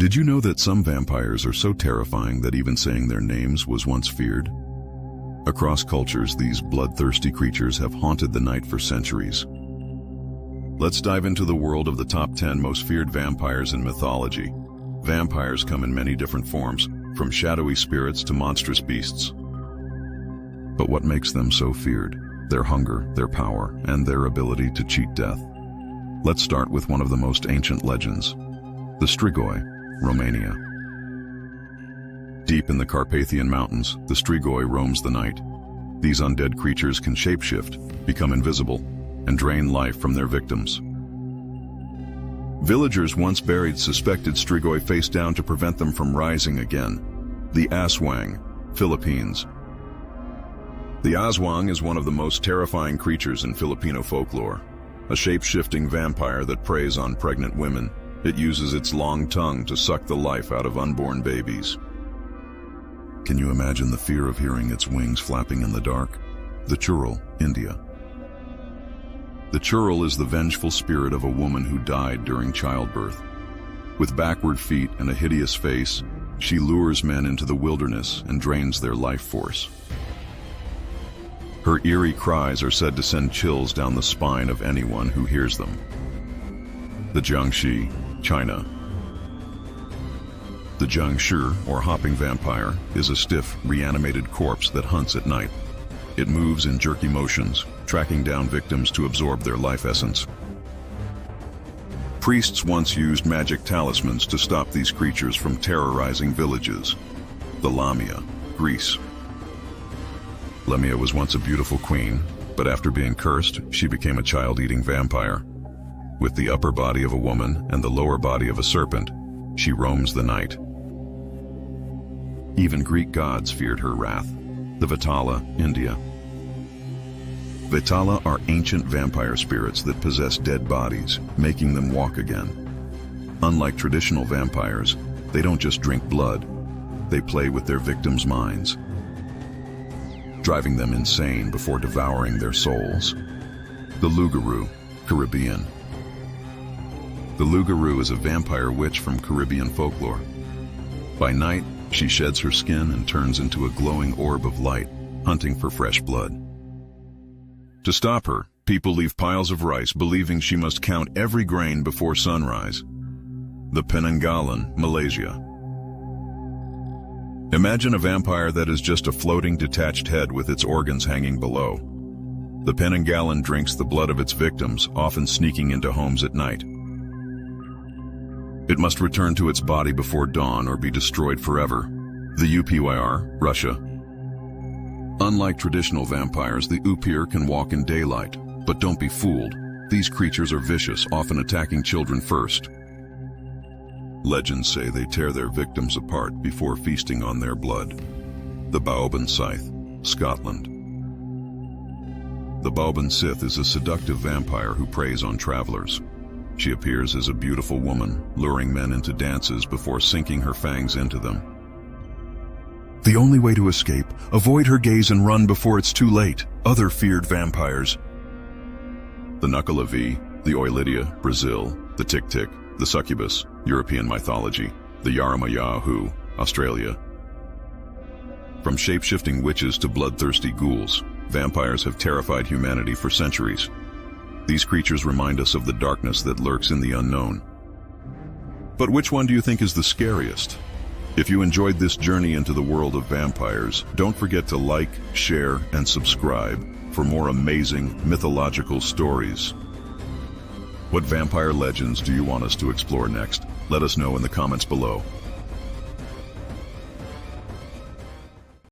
Did you know that some vampires are so terrifying that even saying their names was once feared? Across cultures, these bloodthirsty creatures have haunted the night for centuries. Let's dive into the world of the top 10 most feared vampires in mythology. Vampires come in many different forms, from shadowy spirits to monstrous beasts. But what makes them so feared? Their hunger, their power, and their ability to cheat death. Let's start with one of the most ancient legends, the Strigoi, Romania. Deep in the Carpathian Mountains, the Strigoi roams the night. These undead creatures can shapeshift, become invisible, and drain life from their victims. Villagers once buried suspected Strigoi face down to prevent them from rising again. The Aswang, Philippines. The Aswang is one of the most terrifying creatures in Filipino folklore. A shape-shifting vampire that preys on pregnant women. It uses its long tongue to suck the life out of unborn babies. Can you imagine the fear of hearing its wings flapping in the dark? The Churel, India. The Churel is the vengeful spirit of a woman who died during childbirth. With backward feet and a hideous face, she lures men into the wilderness and drains their life force. Her eerie cries are said to send chills down the spine of anyone who hears them. The Jiangshi, China. The Jiangshi, or hopping vampire, is a stiff, reanimated corpse that hunts at night. It moves in jerky motions, tracking down victims to absorb their life essence. Priests once used magic talismans to stop these creatures from terrorizing villages. The Lamia, Greece. Lamia was once a beautiful queen, but after being cursed, she became a child-eating vampire. With the upper body of a woman and the lower body of a serpent, she roams the night. Even Greek gods feared her wrath. The Vitala, India. Vitala are ancient vampire spirits that possess dead bodies, making them walk again. Unlike traditional vampires, they don't just drink blood, they play with their victims' minds, driving them insane before devouring their souls. The Lugaru, Caribbean. The Lugaru is a vampire witch from Caribbean folklore. By night, she sheds her skin and turns into a glowing orb of light, hunting for fresh blood. To stop her, people leave piles of rice believing she must count every grain before sunrise. The Penanggalan, Malaysia. Imagine a vampire that is just a floating detached head with its organs hanging below. The Penanggalan drinks the blood of its victims, often sneaking into homes at night. It must return to its body before dawn or be destroyed forever. The Upyr, Russia. Unlike traditional vampires, the Upyr can walk in daylight, but don't be fooled. These creatures are vicious, often attacking children first. Legends say they tear their victims apart before feasting on their blood. The Baoban Scythe, Scotland. The Baoban Scythe is a seductive vampire who preys on travelers. She appears as a beautiful woman, luring men into dances before sinking her fangs into them. The only way to escape, avoid her gaze and run before it's too late. Other feared vampires. The Nucalavi, the Oilidia, Brazil, the Tik-Tik, the Succubus, European mythology, the Yaramayahu, Australia. From shape-shifting witches to bloodthirsty ghouls, vampires have terrified humanity for centuries. These creatures remind us of the darkness that lurks in the unknown. But which one do you think is the scariest? If you enjoyed this journey into the world of vampires, don't forget to like, share, and subscribe for more amazing mythological stories. What vampire legends do you want us to explore next? Let us know in the comments below.